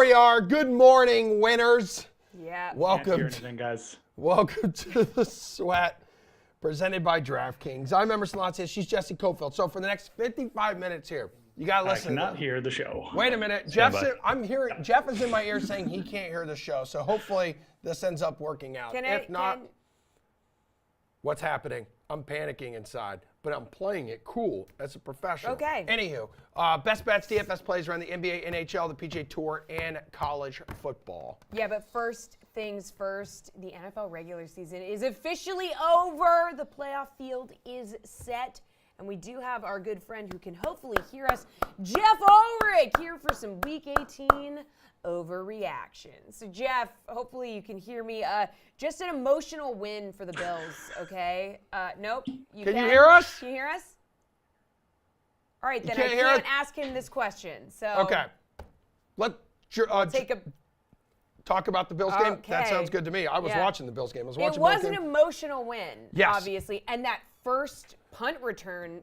we are. Good morning, winners. Yeah. Welcome, Anything, guys. welcome to the Sweat, presented by DraftKings. I'm Emerson Lancia. She's Jesse Cofield. So for the next 55 minutes here, you gotta I listen. cannot hear the show. Wait a minute, Stand by. Jeff is in my ear saying he can't hear the show. So hopefully this ends up working out. If not, what's happening? I'm panicking inside, but I'm playing it cool as a professional. Okay. Anywho, best bets, DFS plays around the NBA, NHL, the PGA Tour, and college football. Yeah, but first things first, the NFL regular season is officially over. The playoff field is set. And we do have our good friend who can hopefully hear us, Jeff Ulrich, here for some Week 18 overreaction. So, Jeff, hopefully you can hear me. Just an emotional win for the Bills, okay? Nope. Can you hear us? Can you hear us? All right, then can't I hear can't us? ask him this question. So Okay. take a. Talk about the Bills game. That Okay. sounds good to me. I was Yeah. watching the Bills game. I was It watching was the an Bills game. emotional win, Yes. obviously, and that first punt return.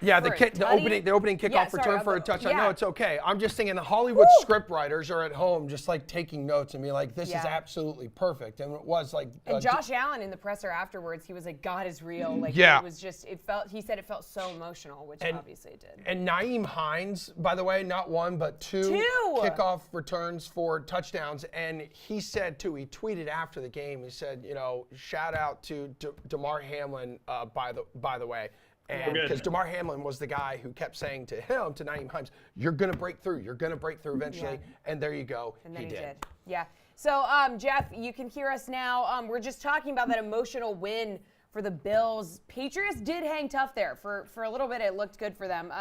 Yeah, for the a tutty? opening kickoff Yeah, sorry, return for a but- touchdown. yeah. No, it's okay. I'm just thinking the Hollywood script writers are at home just like taking notes and be like, this is Yeah. absolutely perfect. And it was like And Josh Allen in the presser afterwards, he was like, God is real. Like, Yeah. it was just, he said it felt so emotional, which obviously it did. And Naeem Hines, by the way, not one, but two kickoff returns for touchdowns. And he said, too, he tweeted after the game, he said, you know, shout out to DeMar Hamlin, by the way. And because DeMar Hamlin was the guy who kept saying to him, to Naeem Hines, you're going to break through. You're going to break through eventually. Yeah. And there you go. And then he did. Yeah. So, Jeff, you can hear us now. We're just talking about that emotional win for the Bills. Patriots did hang tough there. For a little bit, it looked good for them.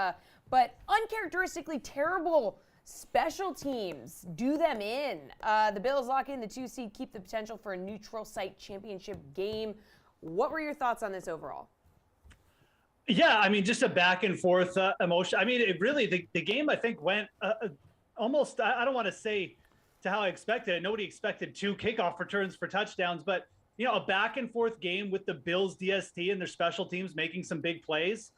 But uncharacteristically terrible special teams do them in. The Bills lock in the 2 seed, keep the potential for a neutral site championship game. What were your thoughts on this overall? Yeah, I mean, just a back and forth emotion. I mean, it really, the game, I think, went almost, I don't want to say to how I expected it. Nobody expected 2 kickoff returns for touchdowns, but, you know, a back and forth game with the Bills DST and their special teams making some big plays.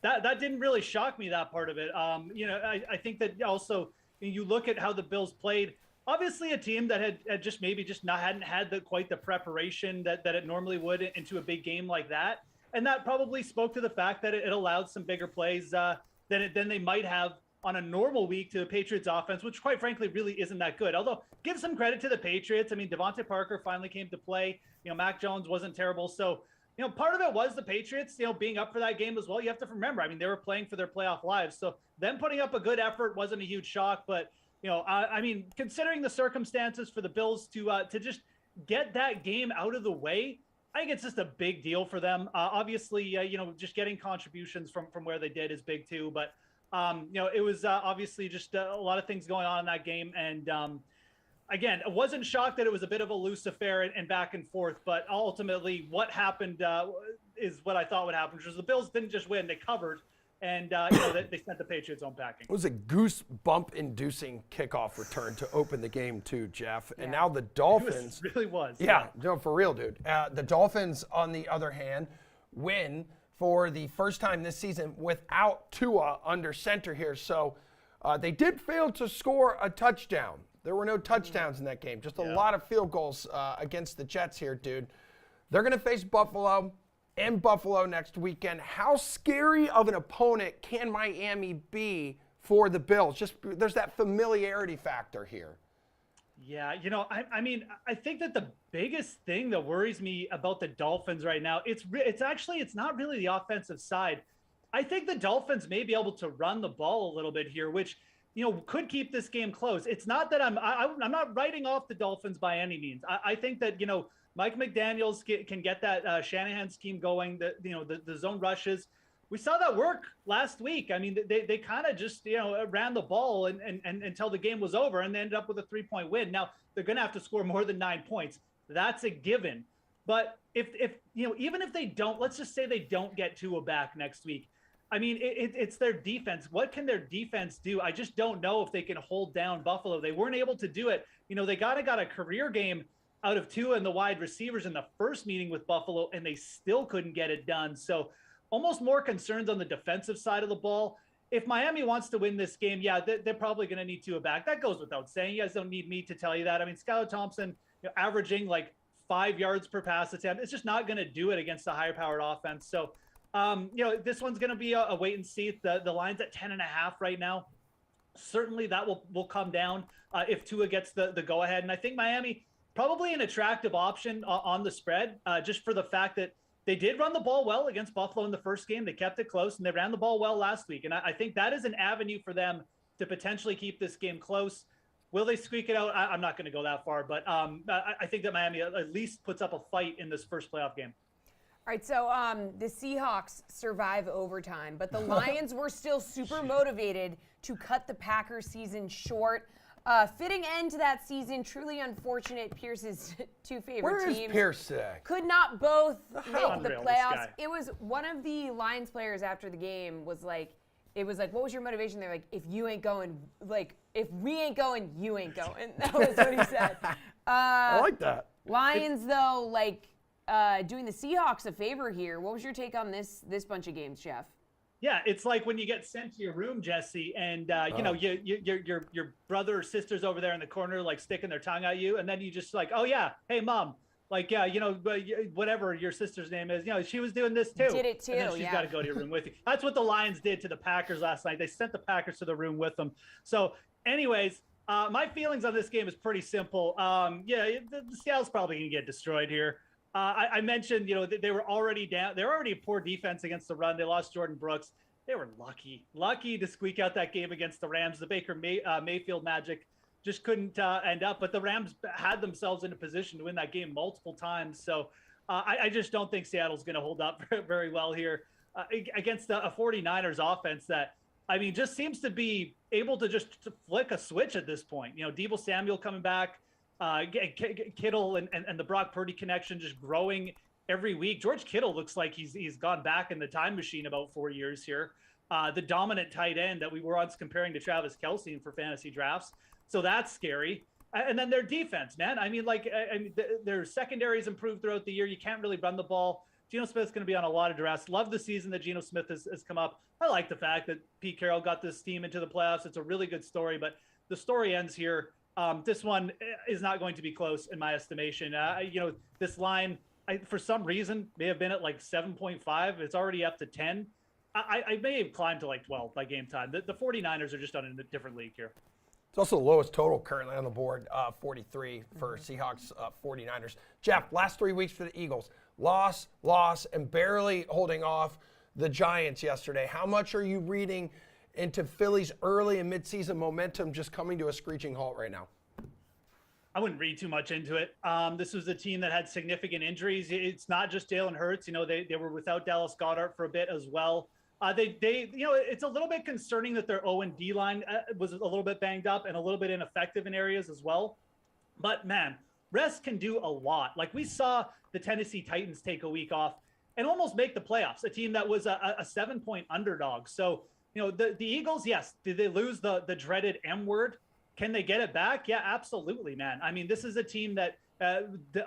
That didn't really shock me, that part of it. You know, I think that also you look at how the Bills played. Obviously, a team that had just maybe just hadn't had quite the preparation that it normally would into a big game like that. And that probably spoke to the fact that it allowed some bigger plays than they might have on a normal week to the Patriots offense, which quite frankly really isn't that good. Although give some credit to the Patriots. I mean, Devontae Parker finally came to play. You know, Mac Jones wasn't terrible. So, you know, part of it was the Patriots, you know, being up for that game as well. You have to remember, I mean, they were playing for their playoff lives. So them putting up a good effort wasn't a huge shock. But, you know, I mean, considering the circumstances for the Bills to just get that game out of the way, I think it's just a big deal for them. Obviously, you know, just getting contributions from where they did is big too. But, you know, it was obviously just a lot of things going on in that game. And again, I wasn't shocked that it was a bit of a loose affair and back and forth. But ultimately, what happened is what I thought would happen, which was the Bills didn't just win, they covered. And, you know, they sent the Patriots home packing. It was a goosebump-inducing kickoff return to open the game, too, Jeff. And now the Dolphins. It really was. Yeah, no, for real, dude. The Dolphins, on the other hand, win for the first time this season without Tua under center here. So they did fail to score a touchdown. There were no touchdowns in that game. Just a lot of field goals against the Jets here, dude. They're going to face Buffalo in Buffalo next weekend. How scary of an opponent can Miami be for the Bills? Just there's that familiarity factor here. Yeah, you know, I mean, I think that the biggest thing that worries me about the Dolphins right now, it's not really the offensive side. I think the Dolphins may be able to run the ball a little bit here, which, you know, could keep this game close. It's not that I'm not writing off the Dolphins by any means. I think that, you know, Mike McDaniels can get that Shanahan scheme going, the zone rushes. We saw that work last week. I mean, they kind of just, you know, ran the ball and until the game was over, and they ended up with a 3-point win. Now, they're going to have to score more than 9 points. That's a given. But if you know, even if they don't, let's just say they don't get Tua back next week. I mean, it's their defense. What can their defense do? I just don't know if they can hold down Buffalo. They weren't able to do it. You know, they got a career game out of Tua and the wide receivers in the first meeting with Buffalo, and they still couldn't get it done. So almost more concerns on the defensive side of the ball. if Miami wants to win this game, yeah, they're probably going to need Tua back. That goes without saying. You guys don't need me to tell you that. I mean, Skylar Thompson, averaging like 5 yards per pass attempt. It's just not going to do it against a higher powered offense. So, this one's going to be a wait and see. The line's at 10.5 right now. Certainly that will come down if Tua gets the go ahead. And I think Miami probably an attractive option on the spread, just for the fact that they did run the ball well against Buffalo in the first game. They kept it close, and they ran the ball well last week. And I think that is an avenue for them to potentially keep this game close. Will they squeak it out? I'm not going to go that far, but I think that Miami at least puts up a fight in this first playoff game. All right, so the Seahawks survive overtime, but the Lions were still super motivated to cut the Packers season short. Fitting end to that season, truly unfortunate. Pierce's two favorite Where teams is Pierce today? could not both make the Unreal, this playoffs. guy. It was one of the Lions players after the game was like, what was your motivation? They're like, if you ain't going, like, if we ain't going, you ain't going. That was what he said. I like that. Lions, though, doing the Seahawks a favor here. What was your take on this bunch of games, Jeff? Yeah, it's like when you get sent to your room, Jesse, and your brother or sister's over there in the corner, like sticking their tongue at you, and then you just like, oh yeah, hey mom, like yeah, whatever your sister's name is, she was doing this too. Did it too? And then she's got to go to your room with you. That's what the Lions did to the Packers last night. They sent the Packers to the room with them. So, anyways, my feelings on this game is pretty simple. The Seattle's probably gonna get destroyed here. I mentioned, they were already down. They were already a poor defense against the run. They lost Jordan Brooks. They were lucky to squeak out that game against the Rams. The Baker Mayfield magic just couldn't end up. But the Rams had themselves in a position to win that game multiple times. So I just don't think Seattle's going to hold up very well here against a 49ers offense that, just seems to be able to just flick a switch at this point. Deebo Samuel coming back. Kittle and the Brock Purdy connection just growing every week. George Kittle looks like he's gone back in the time machine about 4 years here. The dominant tight end that we were once comparing to Travis Kelce for fantasy drafts. So that's scary. And then their defense, man. Their secondary's improved throughout the year. You can't really run the ball. Geno Smith's going to be on a lot of duress. Love the season that Geno Smith has come up. I like the fact that Pete Carroll got this team into the playoffs. It's a really good story, but the story ends here. This one is not going to be close in my estimation. This line, for some reason, may have been at like 7.5. It's already up to 10. I may have climbed to like 12 by game time. The 49ers are just on a different league here. It's also the lowest total currently on the board, 43 for Seahawks, 49ers. Jeff, last 3 weeks for the Eagles. Loss, and barely holding off the Giants yesterday. How much are you reading into Philly's early and midseason momentum just coming to a screeching halt right now? I wouldn't read too much into it. This was a team that had significant injuries. It's not just Jalen Hurts. They were without Dallas Goedert for a bit as well. It's a little bit concerning that their O&D line was a little bit banged up and a little bit ineffective in areas as well. But man, rest can do a lot. Like we saw the Tennessee Titans take a week off and almost make the playoffs, a team that was a 7-point underdog. So, the Eagles, yes, did they lose the dreaded M word? Can they get it back? Yeah, absolutely, man. This is a team that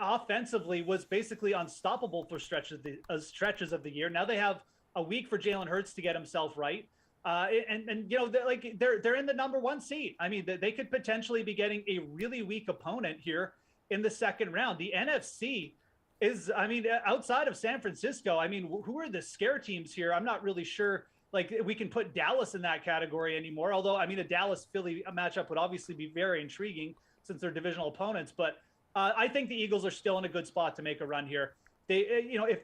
offensively was basically unstoppable for stretches of the year. Now they have a week for Jalen Hurts to get himself right. They're in the number 1 seed. They could potentially be getting a really weak opponent here in the second round. The NFC is, outside of San Francisco, who are the scare teams here? I'm not really sure. Like we can put Dallas in that category anymore. Although, a Dallas-Philly matchup would obviously be very intriguing since they're divisional opponents. But I think the Eagles are still in a good spot to make a run here. They,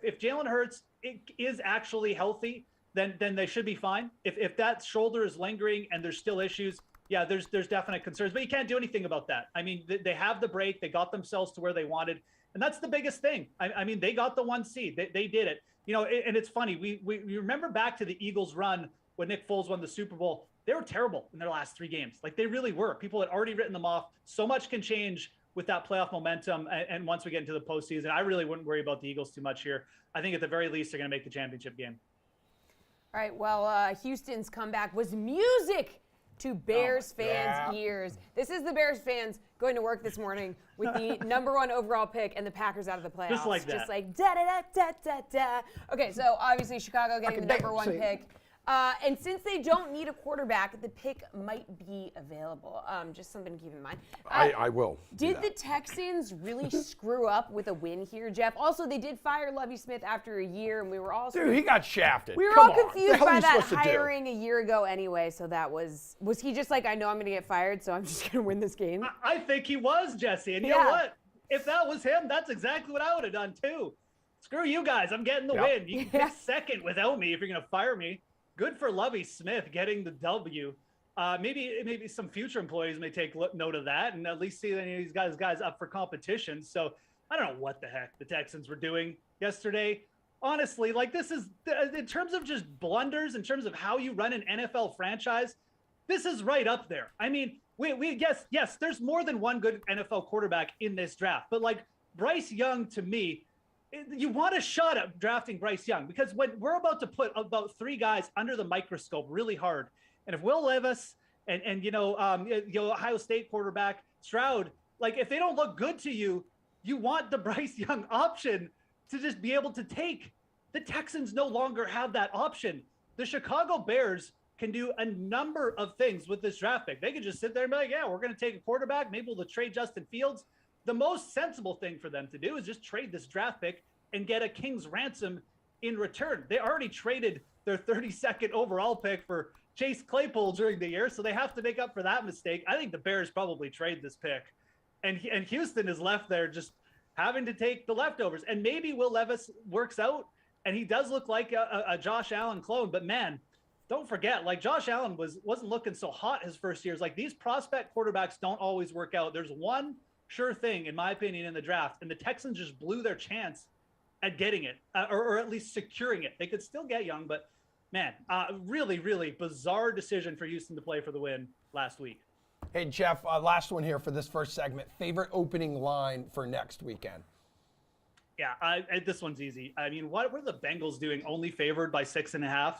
if Jalen Hurts is actually healthy, then they should be fine. If that shoulder is lingering and there's still issues, yeah, there's definite concerns. But you can't do anything about that. They have the break. They got themselves to where they wanted. And that's the biggest thing. They got the 1 seed. They did it. And it's funny. We remember back to the Eagles run when Nick Foles won the Super Bowl. They were terrible in their last 3 games. Like they really were. People had already written them off. So much can change with that playoff momentum. And once we get into the postseason, I really wouldn't worry about the Eagles too much here. I think at the very least, they're going to make the championship game. All right. Well, Houston's comeback was music to Bears fans' ears. This is the Bears fans going to work this morning with the number 1 overall pick and the Packers out of the playoffs. Just like that. Just like da-da-da-da-da-da. Okay, so obviously Chicago getting the number 1 pick. And since they don't need a quarterback, the pick might be available. Just something to keep in mind. I will. Did the Texans really screw up with a win here, Jeff? Also, they did fire Lovie Smith after a year, and we were all Dude, he got shafted. we were Come all on. confused The hell are by you that supposed to do? hiring a year ago anyway. So that was he just like, I know I'm going to get fired, so I'm just going to win this game? I think he was, Jesse. And you know what? If that was him, that's exactly what I would have done too. Screw you guys. I'm getting the win. You can pick second without me if you're going to fire me. Good for Lovie Smith getting the W. Maybe some future employees may take note of that and at least see any of these guys up for competition. So I don't know what the heck the Texans were doing yesterday. Honestly, like this is in terms of just blunders, in terms of how you run an NFL franchise, this is right up there. I mean, we yes, there's more than one good NFL quarterback in this draft, but like Bryce Young, to me, you want a shot at drafting Bryce Young because when we're about to put about 3 guys under the microscope really hard, and if Will Levis and Ohio State quarterback Stroud, like if they don't look good to you, you want the Bryce Young option to just be able to take. The Texans no longer have that option. The Chicago Bears can do a number of things with this draft pick. They could just sit there and be like, yeah, we're going to take a quarterback. Maybe we'll trade Justin Fields. The most sensible thing for them to do is just trade this draft pick and get a king's ransom in return. They already traded their 32nd overall pick for Chase Claypool during the year, so they have to make up for that mistake. I think the Bears probably trade this pick. And Houston is left there just having to take the leftovers. And maybe Will Levis works out, and he does look like a Josh Allen clone. But, man, don't forget, like Josh Allen wasn't looking so hot his first years. Like these prospect quarterbacks don't always work out. There's one sure thing, in my opinion, in the draft, and the Texans just blew their chance at getting it, or at least securing it. They could still get Young, but man, really, really bizarre decision for Houston to play for the win last week. Hey, Jeff, last one here for this first segment. Favorite opening line for next weekend? Yeah, this one's easy. I mean, what were the Bengals doing only favored by 6.5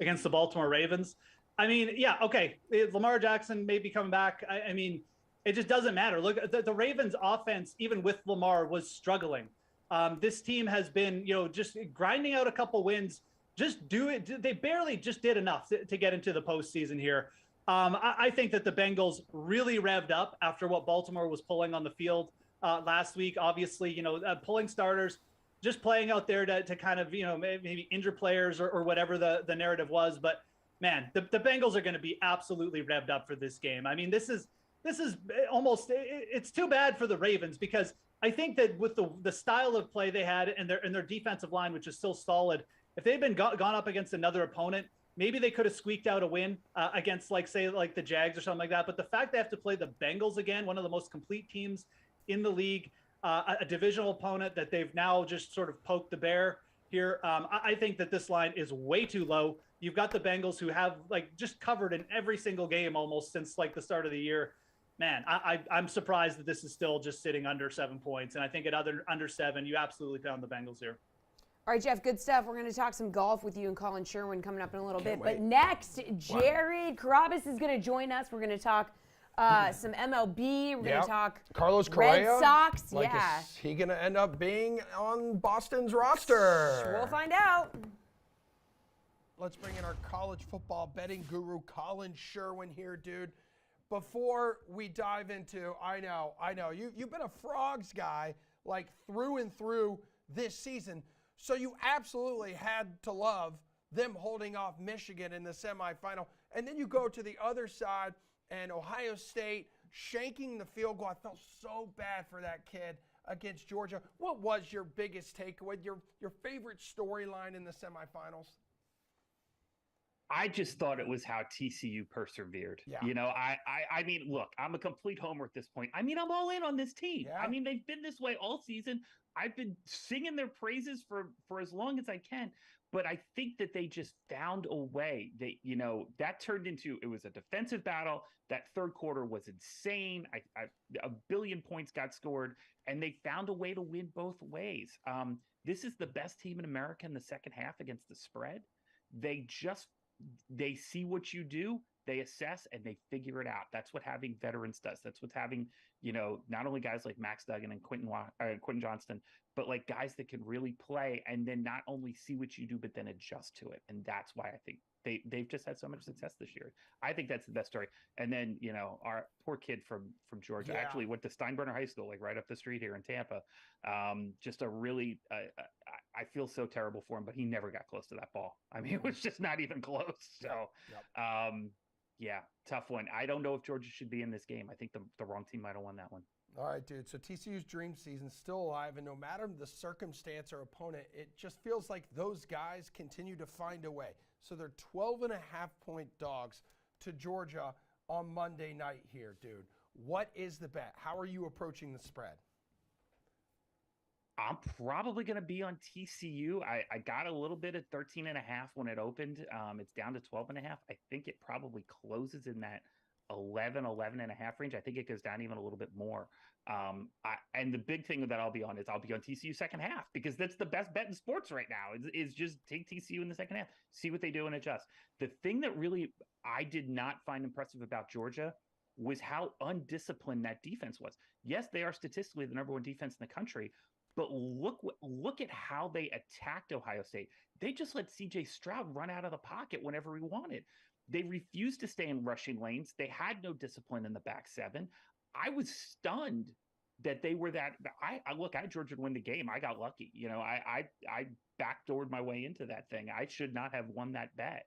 against the Baltimore Ravens? I mean, yeah, okay. Lamar Jackson may be coming back. I mean, it just doesn't matter. Look, the Ravens offense, even with Lamar, was struggling. This team has been, just grinding out a couple wins. Just do it. They barely just did enough to get into the postseason here. I think that the Bengals really revved up after what Baltimore was pulling on the field last week. Obviously, pulling starters, just playing out there to kind of, maybe injure players or whatever the narrative was. But man, the Bengals are going to be absolutely revved up for this game. I mean, this is almost, it's too bad for the Ravens because I think that with the style of play they had and their defensive line, which is still solid, if they'd been gone up against another opponent, maybe they could have squeaked out a win against like the Jags or something like that. But the fact they have to play the Bengals again, one of the most complete teams in the league, a divisional opponent that they've now just sort of poked the bear here. I think that this line is way too low. You've got the Bengals who have like just covered in every single game almost since like the start of the year. Man, I'm surprised that this is still just sitting under 7 points. And I think at under 7, you absolutely found the Bengals here. All right, Jeff, good stuff. We're going to talk some golf with you and Colin Sherwin coming up in a little bit. wait. But next, Jared Carabas is going to join us. We're going to talk some MLB. We're going to talk Carlos Correa. Red Sox. Like, yeah. is he going to end up being on Boston's roster? We'll find out. Let's bring in our college football betting guru, Colin Sherwin here, dude. Before we dive into, I know, you've been a Frogs guy like through and through this season, so you absolutely had to love them holding off Michigan in the semifinal. And then you go to the other side and Ohio State shanking the field goal. I felt so bad for that kid against Georgia. What was your biggest takeaway, your favorite storyline in the semifinals? I just thought it was how TCU persevered. Yeah. I mean, look, I'm a complete homer at this point. I mean, I'm all in on this team. Yeah. I mean, they've been this way all season. I've been singing their praises for as long as I can, but I think that they just found a way. That turned into, it was a defensive battle. That third quarter was insane. A billion points got scored, and they found a way to win both ways. This is the best team in America in the second half against the spread. They see what you do, they assess, and they figure it out. That's what having veterans does. That's what's having, not only guys like Max Duggan and Quentin Johnston, but like guys that can really play and then not only see what you do, but then adjust to it. And that's why I think they've just had so much success this year. I think that's the best story. And then our poor kid from Georgia actually went to Steinbrenner High School, like right up the street here in Tampa. Just a really I feel so terrible for him, but he never got close to that ball. I mean, it was just not even close. So yeah, tough one. I don't know if Georgia should be in this game. I think the wrong team might have won that one. All right, dude. So TCU's dream season's still alive, and no matter the circumstance or opponent, it just feels like those guys continue to find a way. So they're 12.5-point dogs to Georgia on Monday night here, dude. What is the bet? How are you approaching the spread? I'm probably going to be on TCU. I got a little bit at 13.5 when it opened. It's down to 12.5. I think it probably closes in that 11.5 range. I think it goes down even a little bit more. And the big thing that I'll be on TCU second half, because that's the best bet in sports right now is just take TCU in the second half, see what they do and adjust. The thing that really I did not find impressive about Georgia was how undisciplined that defense was. Yes, they are statistically the number one defense in the country, but look at how they attacked Ohio State. They just let CJ Stroud run out of the pocket whenever he wanted. They refused to stay in rushing lanes. They had no discipline in the back seven. I was stunned that they were that. I had Georgia win the game. I got lucky. I backdoored my way into that thing. I should not have won that bet.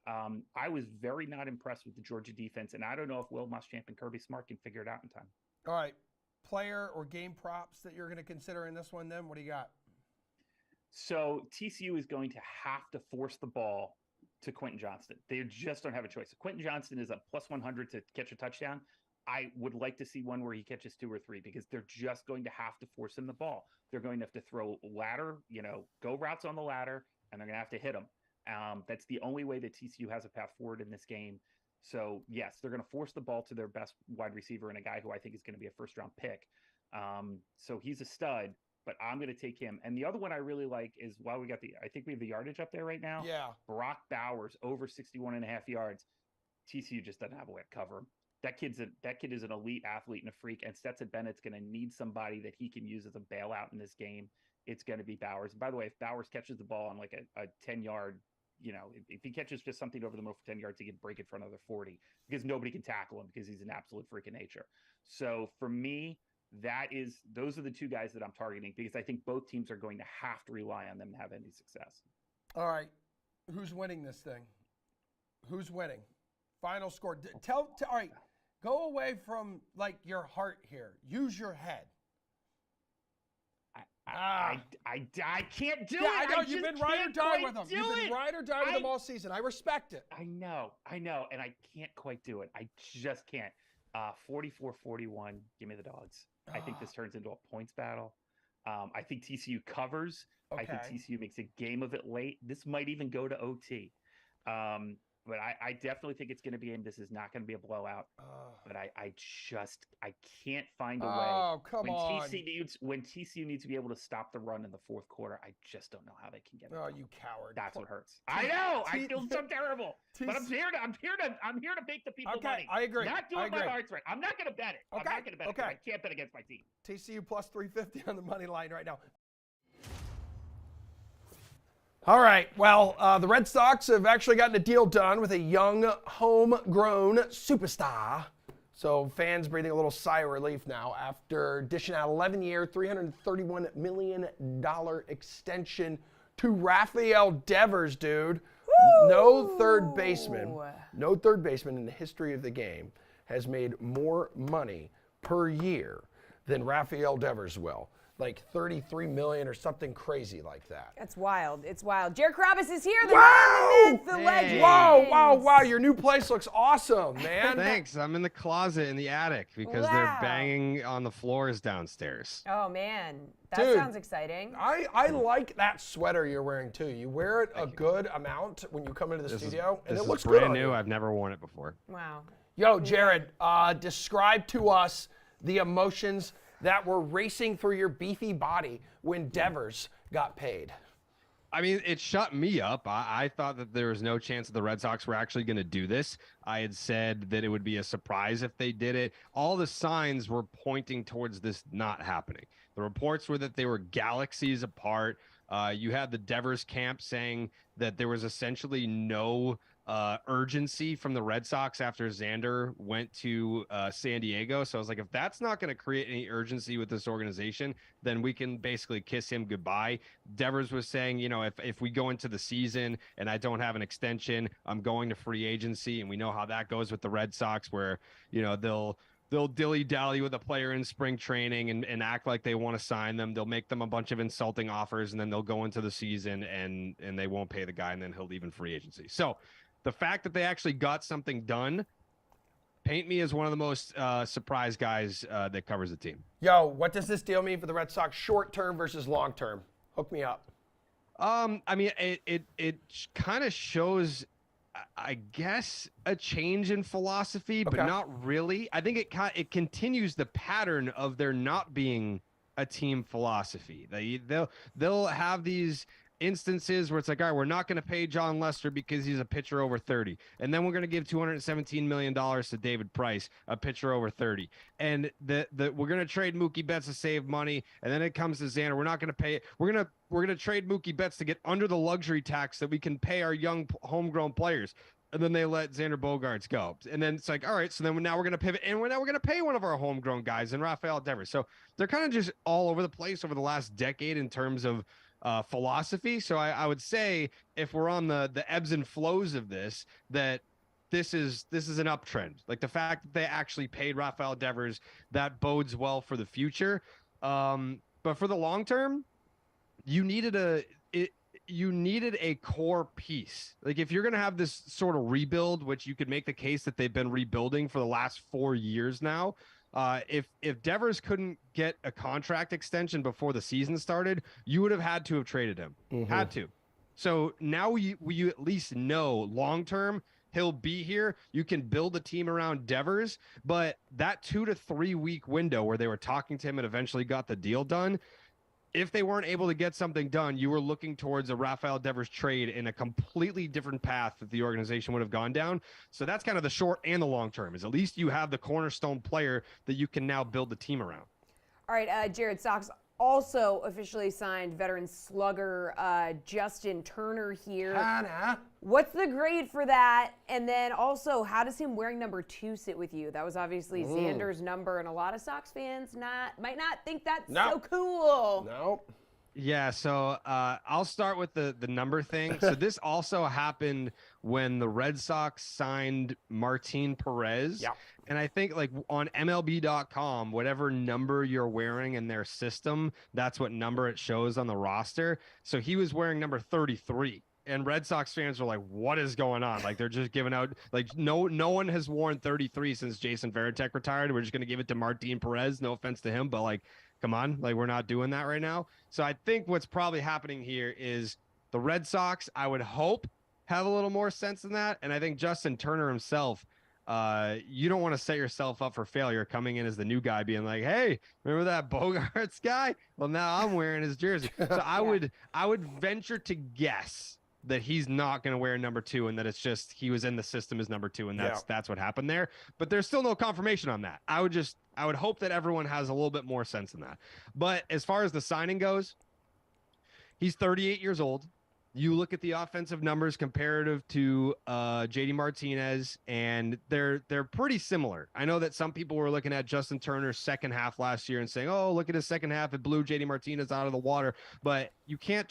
I was very not impressed with the Georgia defense, and I don't know if Will Muschamp and Kirby Smart can figure it out in time. All right, player or game props that you're going to consider in this one. Then what do you got? So TCU is going to have to force the ball to Quentin Johnston. They just don't have a choice. Quentin Johnston is a plus 100 to catch a touchdown. I would like to see one where he catches 2 or 3, because they're just going to have to force him the ball. They're going to have to throw ladder, go routes on the ladder, and they're going to have to hit him. That's the only way that TCU has a path forward in this game. So yes, they're going to force the ball to their best wide receiver and a guy who I think is going to be a first-round pick. So he's a stud, but I'm going to take him. And the other one I really like is, I think we have the yardage up there right now. Yeah. Brock Bowers over 61.5 yards. TCU just doesn't have a way to cover him. That kid is an elite athlete and a freak, and Stetson Bennett's going to need somebody that he can use as a bailout in this game. It's going to be Bowers. And by the way, if Bowers catches the ball on like a 10-yard, if he catches just something over the middle for 10 yards, he can break it for another 40, because nobody can tackle him because he's an absolute freak of nature. So for me, those are the two guys that I'm targeting, because I think both teams are going to have to rely on them to have any success. All right, who's winning this thing? Who's winning? Final score. All right, go away from like your heart here. Use your head. I can't do it. I know you've been ride or die with them. You've been ride or die with them all season. I respect it. I know, and I can't quite do it. I just can't. 44-41. Give me the dogs. I think this turns into a points battle. I think TCU covers. Okay. I think TCU makes a game of it late. This might even go to OT. But I definitely think it's going to be in. This is not going to be a blowout. But I can't find a way. Oh, come on. When TCU needs to be able to stop the run in the fourth quarter, I just don't know how they can get it. Oh, done. you coward. That's what hurts. I know. I feel so terrible. But I'm here to make the people money. I agree. Not doing my heart's right. I'm not going to bet it. Okay. I'm not going to bet it. I can't bet against my team. TCU plus 350 on the money line right now. All right, well, the Red Sox have actually gotten a deal done with a young, homegrown superstar. So fans breathing a little sigh of relief now after dishing out 11-year, $331 million extension to Rafael Devers, dude. Woo! No third baseman in the history of the game has made more money per year than Rafael Devers will. Like 33 million or something crazy like that. That's wild. It's wild. Jared Krabus is here. The Wow! man, the myth, the legend. Wow. Your new place looks awesome, man. Thanks. I'm in the closet in the attic because they're banging on the floors downstairs. Oh, man. That Dude, sounds exciting. I like that sweater you're wearing, too. You wear it a good amount when you come into the studio, and it looks good brand on new. you. I've never worn it before. Wow. Yo, Jared, describe to us the emotions that were racing through your beefy body when Devers got paid. I mean, it shut me up. I thought that there was no chance that the Red Sox were actually going to do this. I had said that it would be a surprise if they did it. All the signs were pointing towards this not happening. The reports were that they were galaxies apart. You had the Devers camp saying that there was essentially no urgency from the Red Sox after Xander went to San Diego. So I was like, if that's not going to create any urgency with this organization, then we can basically kiss him goodbye. Devers was saying, you know, if we go into the season and I don't have an extension, I'm going to free agency. And we know how that goes with the Red Sox, where, you know, they'll dilly-dally with a player in spring training and act like they want to sign them. They'll make them a bunch of insulting offers, and then they'll go into the season and they won't pay the guy, and then he'll leave in free agency. So the fact that they actually got something done, paint me as one of the most surprised guys that covers the team. Yo, what does this deal mean for the Red Sox short term versus long term? Hook me up. I mean, it kind of shows, I guess, a change in philosophy, but not really. I think it continues the pattern of there not being a team philosophy. They'll have these instances where it's like, all right, we're not going to pay John Lester because he's a pitcher over 30, and then we're going to give $217 million to David Price, a pitcher over 30, and we're going to trade Mookie Betts to save money, and then it comes to Xander, we're not going to pay it. We're going to trade Mookie Betts to get under the luxury tax that we can pay our young homegrown players. And then they let Xander Bogaerts go. And then it's like, all right, so then now we're going to pivot, and we're going to pay one of our homegrown guys in Rafael Devers. So they're kind of just all over the place over the last decade in terms of philosophy. So I would say, if we're on the ebbs and flows of this, that this is an uptrend. Like the fact that they actually paid Rafael Devers, that bodes well for the future. But for the long term, you needed a core piece. Like if you're going to have this sort of rebuild, which you could make the case that they've been rebuilding for the last 4 years now, if Devers couldn't get a contract extension before the season started, you would have had to have traded him. Had to. So now you at least know long term he'll be here. You can build a team around Devers, but that 2 to 3 week window where they were talking to him and eventually got the deal done, if they weren't able to get something done, you were looking towards a Rafael Devers trade in a completely different path that the organization would have gone down. So that's kind of the short and the long term, is at least you have the cornerstone player that you can now build the team around. All right, Jared, Sox also officially signed veteran slugger Justin Turner here. What's the grade for that? And then also, how does him wearing number 2 sit with you? That was obviously Xander's number, and a lot of Sox fans might not think that's so cool. Nope. Yeah, so I'll start with the number thing. So this also happened when the Red Sox signed Martin Perez. Yeah. And I think like on MLB.com, whatever number you're wearing in their system, that's what number it shows on the roster. So he was wearing number 33. And Red Sox fans were like, what is going on? Like, they're just giving out, like, no one has worn 33 since Jason Varitek retired. We're just going to give it to Martin Perez. No offense to him, but like, come on, like, we're not doing that right now. So I think what's probably happening here is the Red Sox, I would hope, have a little more sense than that. And I think Justin Turner himself, you don't want to set yourself up for failure coming in as the new guy being like, hey, remember that Bogaerts guy? Well, now I'm wearing his jersey. So I would venture to guess that he's not going to wear number 2, and that it's just he was in the system as number 2, and that's what happened there. But there's still no confirmation on that. I would hope that everyone has a little bit more sense in that. But as far as the signing goes, he's 38 years old. You look at the offensive numbers comparative to JD Martinez, and they're pretty similar. I know that some people were looking at Justin Turner's second half last year and saying, oh, look at his second half, it blew JD Martinez out of the water. But you can't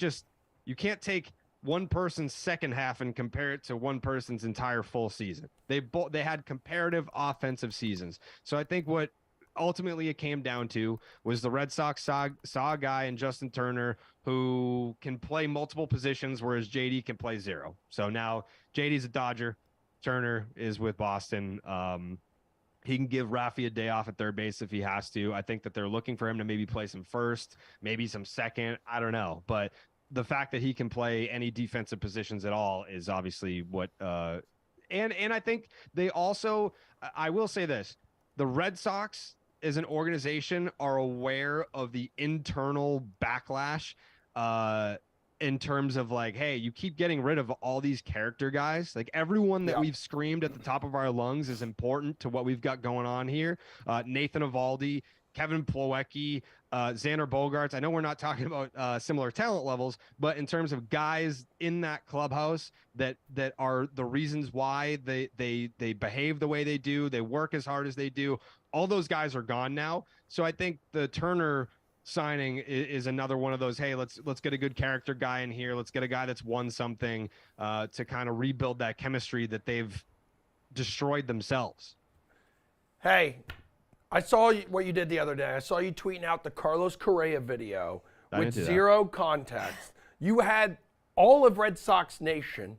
take one person's second half and compare it to one person's entire full season. They had comparative offensive seasons. So I think what ultimately it came down to was the Red Sox saw a guy in Justin Turner who can play multiple positions, whereas JD can play 0. So now JD's a Dodger, Turner is with Boston. He can give Rafi a day off at third base if he has to. I think that they're looking for him to maybe play some first, maybe some second. I don't know, but the fact that he can play any defensive positions at all is obviously what and I think they also, I will say this, the Red Sox as an organization are aware of the internal backlash in terms of like, hey, you keep getting rid of all these character guys. Like everyone that we've screamed at the top of our lungs is important to what we've got going on here. Nathan Eovaldi Kevin Plawecki, Xander Bogaerts. I know we're not talking about similar talent levels, but in terms of guys in that clubhouse that are the reasons why they behave the way they do, they work as hard as they do, all those guys are gone now. So I think the Turner signing is another one of those, hey, let's get a good character guy in here. Let's get a guy that's won something to kind of rebuild that chemistry that they've destroyed themselves. Hey, I saw what you did the other day. I saw you tweeting out the Carlos Correa video with zero context. You had all of Red Sox Nation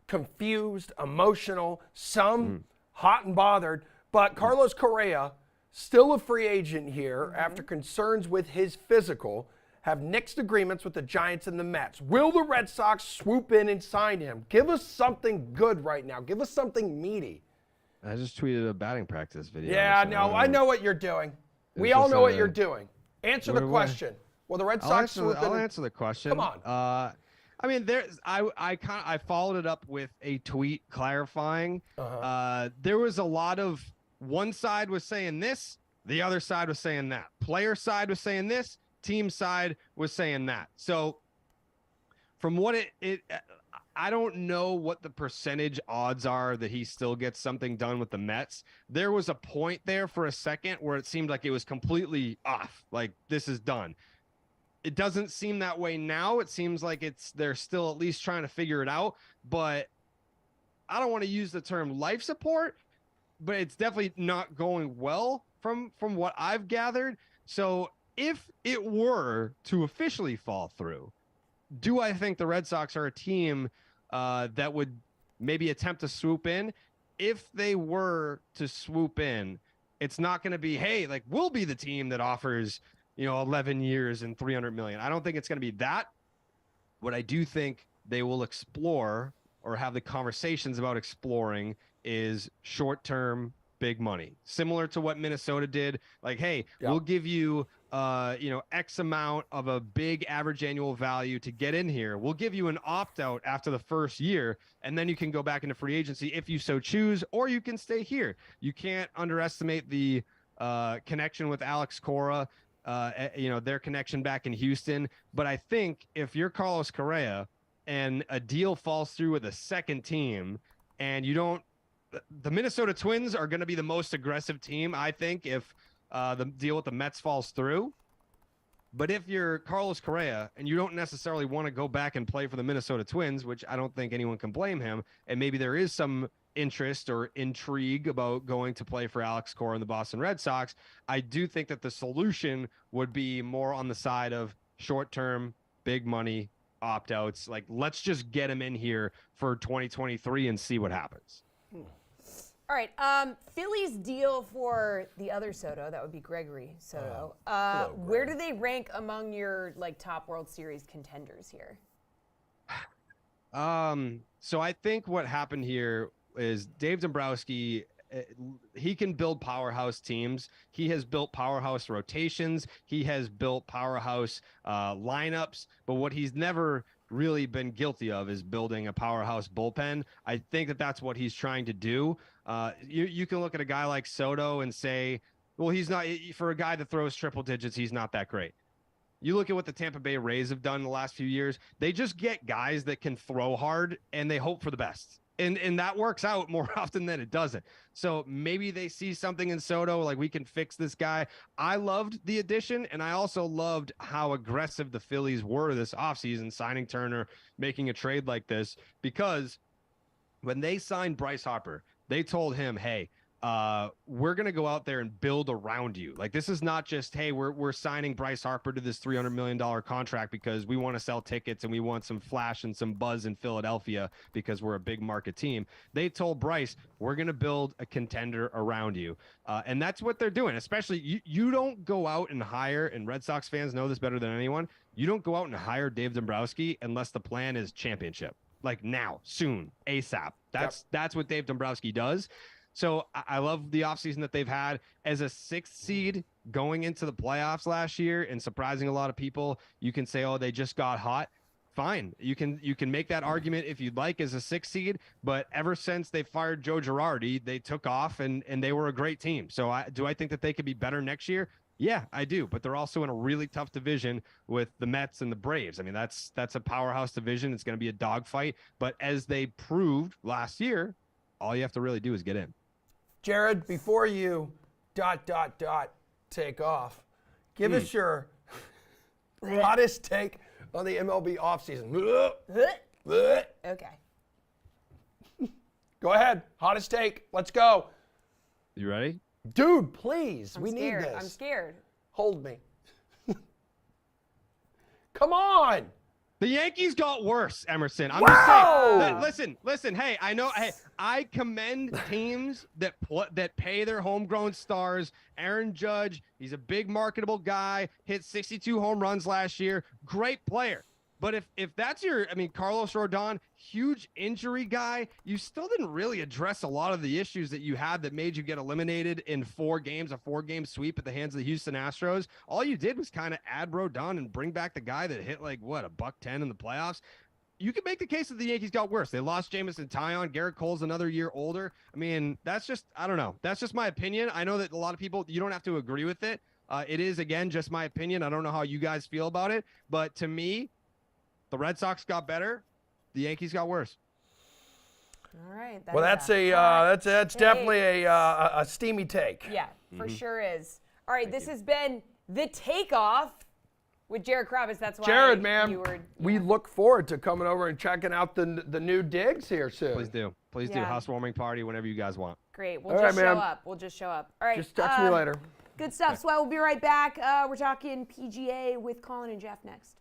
confused, emotional, some hot and bothered, but Carlos Correa, still a free agent here after concerns with his physical, have nixed agreements with the Giants and the Mets. Will the Red Sox swoop in and sign him? Give us something good right now. Give us something meaty. I just tweeted a batting practice video. Yeah, so no, I know what you're doing. We It's all just know what you're doing. Answer the What- question. Will the Red I'll Sox answer, swoop in? I'll answer the question. Come on. I mean, I followed it up with a tweet clarifying. There was a lot of, one side was saying this, the other side was saying that. Player side was saying this, team side was saying that. So from what I don't know what the percentage odds are that he still gets something done with the Mets. There was a point there for a second where it seemed like it was completely off. Like, this is done. It doesn't seem that way now. It seems like they're still at least trying to figure it out. But I don't want to use the term life support, but it's definitely not going well from what I've gathered. So if it were to officially fall through, do I think the Red Sox are a team that would maybe attempt to swoop in? If they were to swoop in, it's not going to be, hey, like, we'll be the team that offers, 11 years and $300 million. I don't think it's going to be that. What I do think they will explore or have the conversations about exploring is short-term big money, similar to what Minnesota did. Like, hey, we'll give you X amount of a big average annual value to get in here. We'll give you an opt-out after the first year, and then you can go back into free agency if you so choose, or you can stay here. You can't underestimate the connection with Alex Cora, their connection back in Houston. But I think if you're Carlos Correa and a deal falls through with a second team, and the Minnesota Twins are going to be the most aggressive team, I think, if the deal with the Mets falls through. But if you're Carlos Correa and you don't necessarily want to go back and play for the Minnesota Twins, which I don't think anyone can blame him, and maybe there is some interest or intrigue about going to play for Alex Cora and the Boston Red Sox, I do think that the solution would be more on the side of short-term, big money opt-outs. Like, let's just get him in here for 2023 and see what happens. All right, Philly's deal for the other Soto, that would be Gregory Soto. Where do they rank among your top World Series contenders here? So I think what happened here is Dave Dombrowski, he can build powerhouse teams. He has built powerhouse rotations. He has built powerhouse lineups. But what he's never really been guilty of is building a powerhouse bullpen. I think that that's what he's trying to do. You can look at a guy like Soto and say, well, he's not, for a guy that throws triple digits, he's not that great. You look at what the Tampa Bay Rays have done in the last few years. They just get guys that can throw hard and they hope for the best. And that works out more often than it doesn't. So maybe they see something in Soto, like, we can fix this guy. I loved the addition, and I also loved how aggressive the Phillies were this offseason, signing Turner, making a trade like this, because when they signed Bryce Harper, they told him, hey, we're going to go out there and build around you. Like, this is not just, hey, we're signing Bryce Harper to this $300 million contract because we want to sell tickets and we want some flash and some buzz in Philadelphia because we're a big market team. They told Bryce, we're going to build a contender around you. And that's what they're doing. Especially, you don't go out and hire, and Red Sox fans know this better than anyone, you don't go out and hire Dave Dombrowski unless the plan is championship. Like, now, soon, ASAP. That's what Dave Dombrowski does. So I love the offseason that they've had as a 6th seed going into the playoffs last year and surprising a lot of people. You can say, oh, they just got hot. Fine. You can make that argument if you'd like as a 6th seed, but ever since they fired Joe Girardi, they took off and they were a great team. So do I think that they could be better next year? Yeah, I do, but they're also in a really tough division with the Mets and the Braves. I mean, that's a powerhouse division. It's going to be a dogfight, but as they proved last year, all you have to really do is get in. Jared, before you ... take off, give us your hottest take on the MLB offseason. Okay. Go ahead. Hottest take. Let's go. You ready? Dude, please. I'm we scared. need this. I'm scared. Hold me. Come on. The Yankees got worse, Emerson. I'm Wow! just saying. Listen. Hey, I know. Hey, I commend teams that pay their homegrown stars. Aaron Judge, he's a big marketable guy. Hit 62 home runs last year. Great player. But if that's Carlos Rodon, huge injury guy, you still didn't really address a lot of the issues that you had that made you get eliminated in 4 games, a 4-game sweep at the hands of the Houston Astros. All you did was kind of add Rodon and bring back the guy that hit $110 in the playoffs. You can make the case that the Yankees got worse. They lost Jamison Taillon. Garrett Cole's another year older. I mean, that's just, I don't know. That's just my opinion. I know that a lot of people, you don't have to agree with it. It is, again, just my opinion. I don't know how you guys feel about it. But to me, the Red Sox got better. The Yankees got worse. All right. Well, that's definitely a steamy take. Yeah, for sure is. All right, this has been the takeoff with Jared Kravis. That's why Jared, man, you were. we look forward to coming over and checking out the new digs here soon. Please do. Please do. Yeah. Housewarming party whenever you guys want. Great. We'll All just right, show man. up. We'll just show up. All right. Just text me later. Good stuff. Swell, we'll be right back. We're talking PGA with Colin and Jeff next.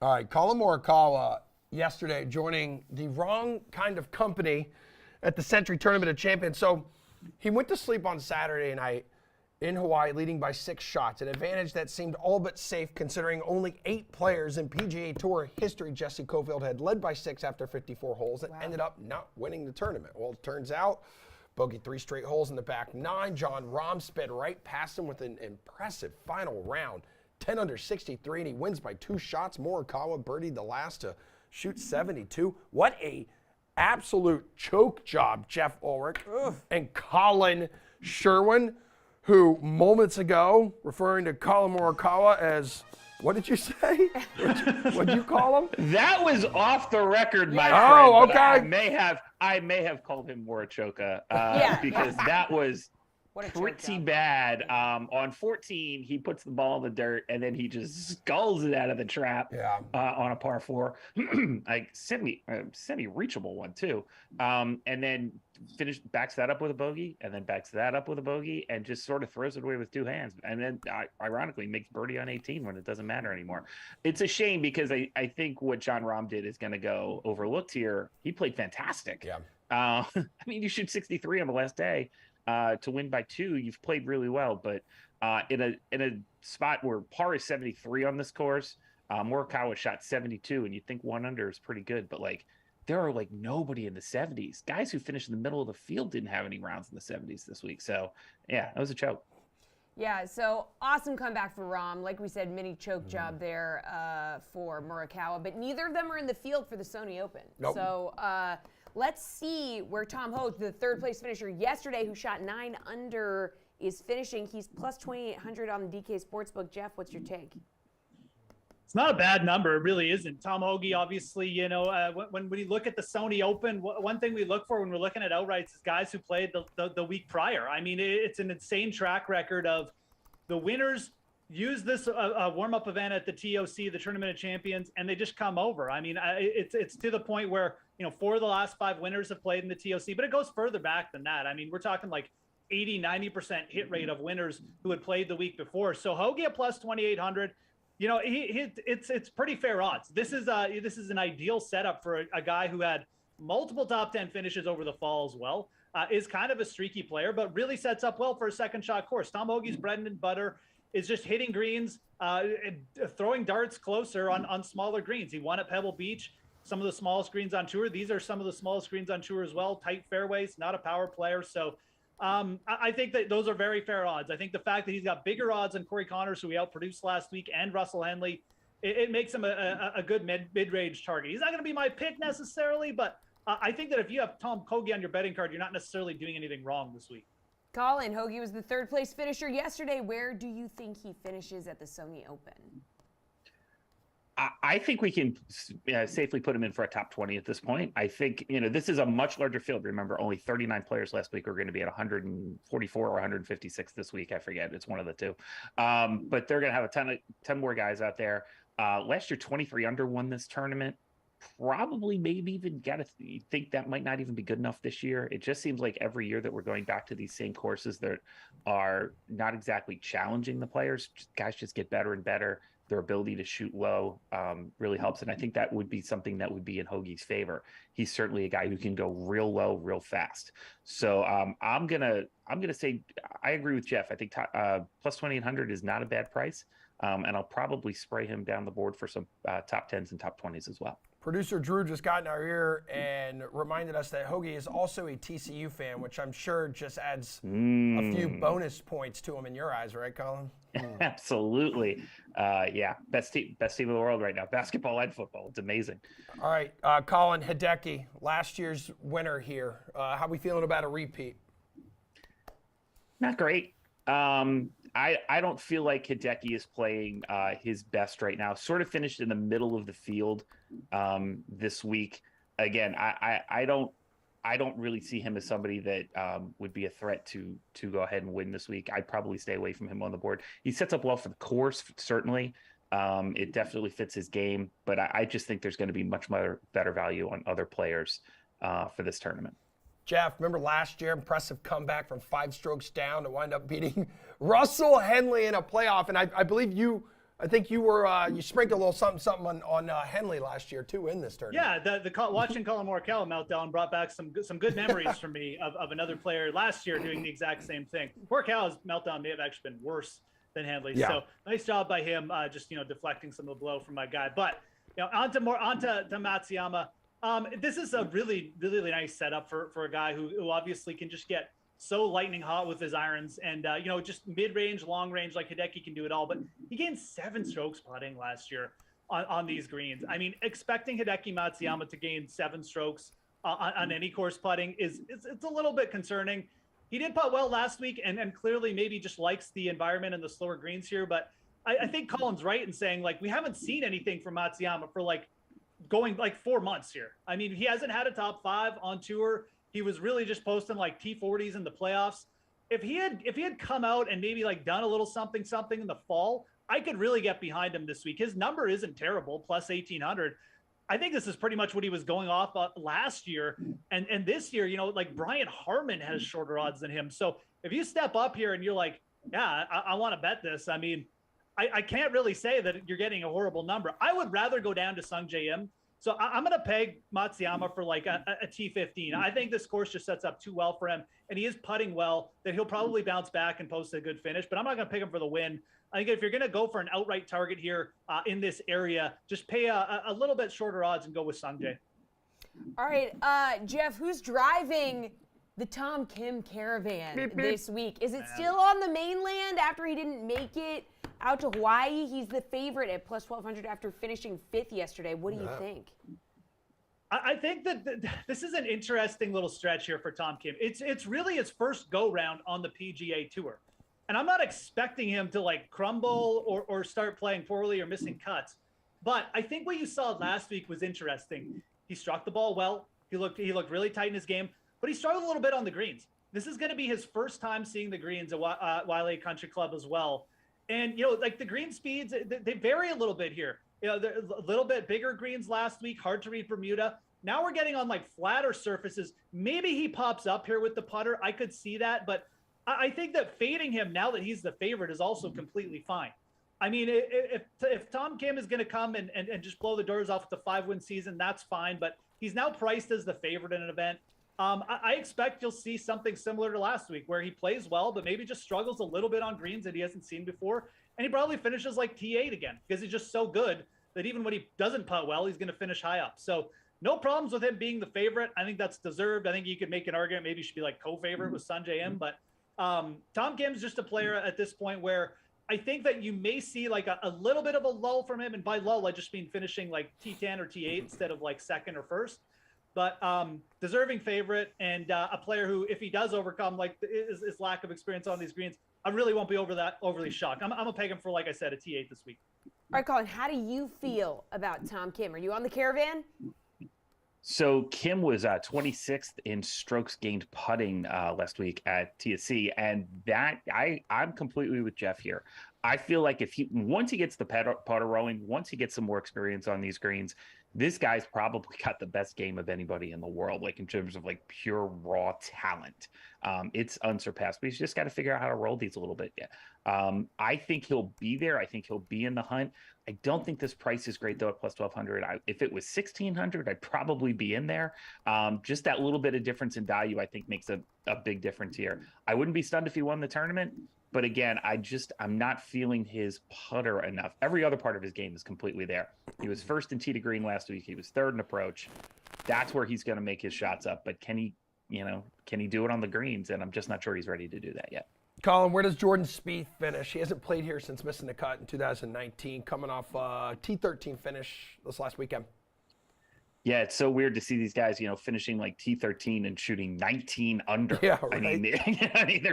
All right, Colin Morikawa yesterday joining the wrong kind of company at the Century Tournament of Champions. So he went to sleep on Saturday night in Hawaii, leading by 6 shots, an advantage that seemed all but safe considering only 8 players in PGA Tour history Jesse Cofield had led by 6 after 54 holes and ended up not winning the tournament. Well, it turns out, bogeyed 3 straight holes in the back 9. Jon Rahm sped right past him with an impressive final round. 10 under 63, and he wins by 2 shots. Morikawa birdied the last to shoot 72. What a absolute choke job, Jeff Ulrich. And Colin Sherwin, who moments ago, referring to Colin Morikawa as, what did you say? What did you call him? That was off the record, my Yeah. friend. Oh, but okay. I may have called him Morichoka Yeah. because that was What a choke pretty job. bad. On 14, he puts the ball in the dirt and then he just sculls it out of the trap on a par 4, like semi-reachable one too. And then backs that up with a bogey, and then backs that up with a bogey, and just sort of throws it away with 2 hands. And then ironically makes birdie on 18 when it doesn't matter anymore. It's a shame because I think what Jon Rahm did is going to go overlooked here. He played fantastic. Yeah. I mean, you shoot 63 on the last day. To win by 2, you've played really well, but in a spot where par is 73 on this course, Morikawa shot 72, and you think 1 under is pretty good, but there are nobody in the 70s. Guys who finished in the middle of the field didn't have any rounds in the 70s this week. So yeah, that was a choke. Yeah, so awesome comeback for Rahm. Like we said, mini choke job there for Morikawa, but neither of them are in the field for the Sony Open. Nope. So Let's see where Tom Hoge, the third place finisher yesterday, who shot 9 under, is finishing. He's plus 2,800 on the DK Sportsbook. Jeff, what's your take? It's not a bad number. It really isn't. Tom Hoge, obviously, when we look at the Sony Open, one thing we look for when we're looking at outrights is guys who played the week prior. I mean, it's an insane track record of the winners use this warm-up event at the TOC, the Tournament of Champions, and they just come over. I mean, it's to the point where, 4 of the last 5 winners have played in the TOC, but it goes further back than that. I mean, we're talking like 80-90% hit rate of winners who had played the week before. So Hoge at plus 2,800. It's pretty fair odds. This is an ideal setup for a guy who had multiple top 10 finishes over the fall as well. Is kind of a streaky player, but really sets up well for a second shot course. Tom Hoge's bread and butter is just hitting greens, throwing darts closer on smaller greens. He won at Pebble Beach, some of the smallest greens on tour. These are some of the smallest greens on tour as well. Tight fairways, not a power player. So I think that those are very fair odds. I think the fact that he's got bigger odds than Corey Connors, who he outproduced last week, and Russell Henley, it makes him a good mid-range target. He's not going to be my pick necessarily, but I think that if you have Tom Hoge on your betting card, you're not necessarily doing anything wrong this week. Colin, Hoge was the third place finisher yesterday. Where do you think he finishes at the Sony Open? I think we can safely put him in for a top 20 at this point. I think, this is a much larger field. Remember, only 39 players last week are going to be at 144 or 156 this week. I forget. It's one of the two. But they're going to have a 10 more guys out there. Last year, 23 under won this tournament. Probably maybe even think that might not even be good enough this year. It just seems like every year that we're going back to these same courses that are not exactly challenging the players. Guys just get better and better. Their ability to shoot low really helps. And I think that would be something that would be in Hoge's favor. He's certainly a guy who can go real low, real fast. So I'm gonna say I agree with Jeff. I think plus 2,800 is not a bad price. And I'll probably spray him down the board for some top 10s and top 20s as well. Producer Drew just got in our ear and reminded us that Hoge is also a TCU fan, which I'm sure just adds a few bonus points to him in your eyes, right, Colin? Absolutely. Yeah, best team in the world right now, basketball and football. It's amazing. All right, Colin Hideki, last year's winner here. How we feeling about a repeat? Not great. I don't feel like Hideki is playing his best right now. Sort of finished in the middle of the field this week. Again, I don't really see him as somebody that would be a threat to go ahead and win this week. I'd probably stay away from him on the board. He sets up well for the course, certainly. It definitely fits his game, but I just think there's going to be much better value on other players for this tournament. Jeff, remember last year, impressive comeback from 5 strokes down to wind up beating Russell Henley in a playoff. And I believe you sprinkled a little something on Henley last year too in this tournament. Yeah, watching Colin Morikawa meltdown brought back some good memories for me of another player last year doing the exact same thing. Morikawa's meltdown may have actually been worse than Henley. Yeah. So nice job by him, just deflecting some of the blow from my guy. But onto Matsuyama. This is a really, really nice setup for a guy who obviously can just get so lightning hot with his irons and, just mid-range, long range, like Hideki can do it all. But he gained 7 strokes putting last year on these greens. I mean, expecting Hideki Matsuyama to gain 7 strokes on any course putting it's a little bit concerning. He did putt well last week and clearly maybe just likes the environment and the slower greens here. But I think Colin's right in saying, we haven't seen anything from Matsuyama for going 4 months here. I mean, he hasn't had a top 5 on tour. He was really just posting T40s in the playoffs. If he had come out and maybe done a little something in the fall, I could really get behind him this week. His number isn't terrible, plus 1,800. I think this is pretty much what he was going off last year. And this year, Brian Harmon has shorter odds than him. So if you step up here and you're I want to bet this, I mean, I can't really say that you're getting a horrible number. I would rather go down to Sungjae Im. So I'm going to peg Matsuyama for a T15. I think this course just sets up too well for him, and he is putting well, that he'll probably bounce back and post a good finish, but I'm not going to pick him for the win. I think if you're going to go for an outright target here in this area, just pay a little bit shorter odds and go with Sungjae. All right, Jeff, who's driving the Tom Kim Caravan this week? Is it still on the mainland after he didn't make it out to Hawaii? He's the favorite at plus 1,200 after finishing 5th yesterday. What do you think? I think that this is an interesting little stretch here for Tom Kim. It's really his first go round on the PGA Tour. And I'm not expecting him to like crumble or start playing poorly or missing cuts. But I think what you saw last week was interesting. He struck the ball well. He looked really tight in his game, but he struggled a little bit on the greens. This is going to be his first time seeing the greens at Wiley Country Club as well. And, like the green speeds, they vary a little bit here. They're a little bit bigger greens last week, hard to read Bermuda. Now we're getting on like flatter surfaces. Maybe he pops up here with the putter. I could see that, but I think that fading him now that he's the favorite is also completely fine. I mean, if Tom Kim is going to come and just blow the doors off with the 5-win season, that's fine. But he's now priced as the favorite in an event. I expect you'll see something similar to last week where he plays well, but maybe just struggles a little bit on greens that he hasn't seen before. And he probably finishes like T8 again because he's just so good that even when he doesn't putt well, he's going to finish high up. So no problems with him being the favorite. I think that's deserved. I think you could make an argument. Maybe he should be like co-favorite with Sanjay M. But Tom Kim's just a player at this point where I think that you may see like a little bit of a lull from him. And by lull, I just mean finishing like T10 or T8 instead of like second or first. But deserving favorite and a player who, if he does overcome like his lack of experience on these greens, I really won't be overly shocked. I'm gonna peg him for, like I said, a T8 this week. All right, Colin, how do you feel about Tom Kim? Are you on the caravan? So Kim was 26th in strokes gained putting last week at TSC, and that I'm completely with Jeff here. I feel like once he gets the putter rolling, once he gets some more experience on these greens, this guy's probably got the best game of anybody in the world, like in terms of like pure raw talent. It's unsurpassed, but he's just got to figure out how to roll these a little bit. Yeah. I think he'll be there. I think he'll be in the hunt. I don't think this price is great though at plus 1,200. If it was 1,600, I'd probably be in there. Just that little bit of difference in value, I think makes a big difference here. I wouldn't be stunned if he won the tournament. But again, I'm not feeling his putter enough. Every other part of his game is completely there. He was first in tee to green last week. He was third in approach. That's where he's going to make his shots up. But can he do it on the greens? And I'm just not sure he's ready to do that yet. Colin, where does Jordan Spieth finish? He hasn't played here since missing the cut in 2019, coming off T13 finish this last weekend. Yeah, it's so weird to see these guys, finishing like T13 and shooting 19 under. Yeah, right. I mean,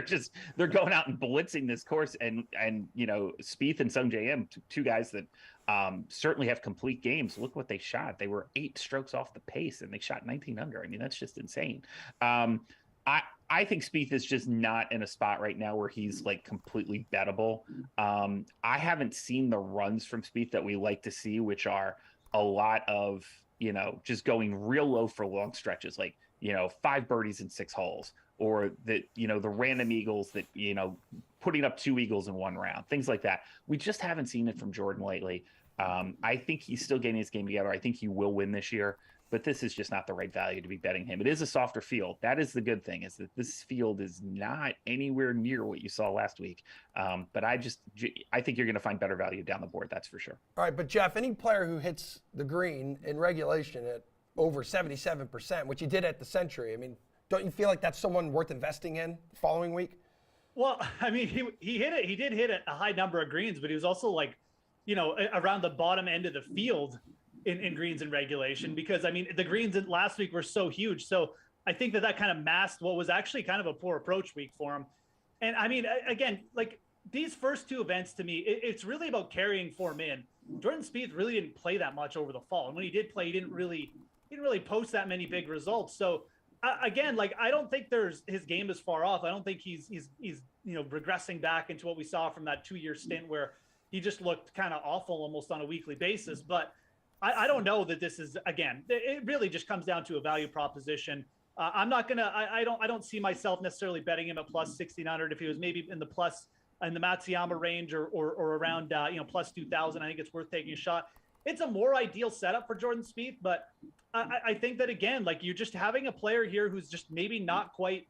they're going out and blitzing this course, and Spieth and Sungjae M, two guys that certainly have complete games. Look what they shot. They were 8 strokes off the pace, and they shot 19 under. I mean, that's just insane. I think Spieth is just not in a spot right now where he's like completely bettable. I haven't seen the runs from Spieth that we like to see, which are a lot of just going real low for long stretches, like 5 birdies in 6 holes, or the random eagles that putting up 2 eagles in 1 round, things like that. We just haven't seen it from Jordan lately. I think he's still getting his game together. I think he will win this year, but this is just not the right value to be betting him. It is a softer field. That is the good thing, is that this field is not anywhere near what you saw last week. But I think you're going to find better value down the board. That's for sure. All right, but Jeff, any player who hits the green in regulation at over 77%, which he did at the Century, I mean, don't you feel like that's someone worth investing in the following week? Well, I mean, he hit it. He did hit a high number of greens, but he was also like, around the bottom end of the field in greens in regulation, because I mean, the greens last week were so huge. So I think that kind of masked what was actually kind of a poor approach week for him. And I mean, again, like these first 2 events to me, it's really about carrying form in. Jordan Spieth really didn't play that much over the fall. And when he did play, he didn't really post that many big results. So again, like, I don't think his game is far off. I don't think he's regressing back into what we saw from that 2-year stint where he just looked kind of awful almost on a weekly basis. But I don't know that this is, again, it really just comes down to a value proposition. I'm not going to, I don't see myself necessarily betting him at plus 1,600. If he was maybe in the Matsuyama range or around, plus 2,000, I think it's worth taking a shot. It's a more ideal setup for Jordan Spieth, but I think that, again, like, you're just having a player here who's just maybe not quite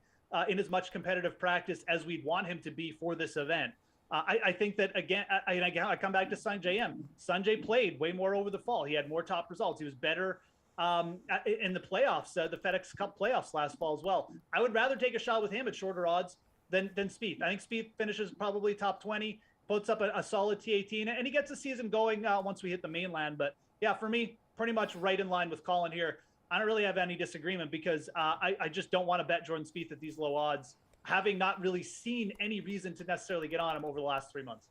in as much competitive practice as we'd want him to be for this event. I think that, again, I come back to Sanjay M. Sanjay played way more over the fall. He had more top results. He was better in the playoffs, the FedEx Cup playoffs last fall as well. I would rather take a shot with him at shorter odds than Spieth. I think Spieth finishes probably top 20, puts up a solid T18, and he gets the season going once we hit the mainland. But yeah, for me, pretty much right in line with Colin here. I don't really have any disagreement because I just don't want to bet Jordan Spieth at these low odds, having not really seen any reason to necessarily get on him over the last 3 months.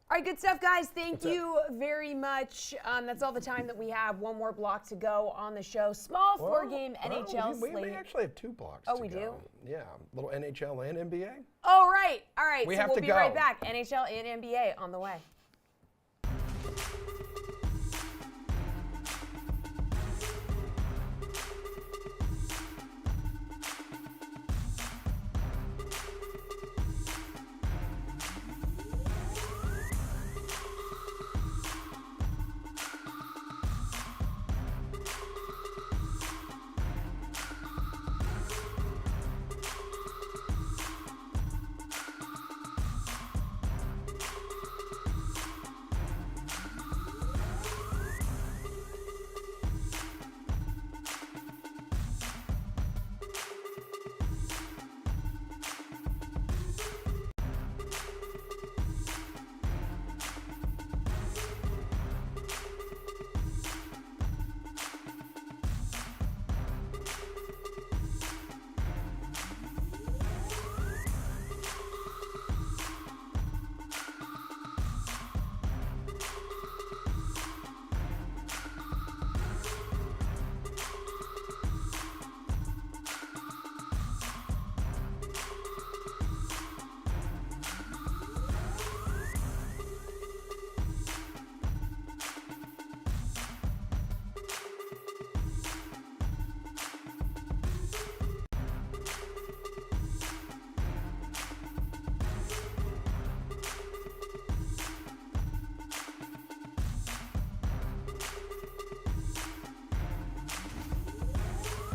All right, good stuff, guys. Thank you very much. That's all the time that we have. One more block to go on the show. Small four-game NHL we slate. may actually have 2 blocks. Oh, to we go. do? Yeah, little NHL and NBA. All right. We so have we'll to be go. right back. NHL and NBA on the way.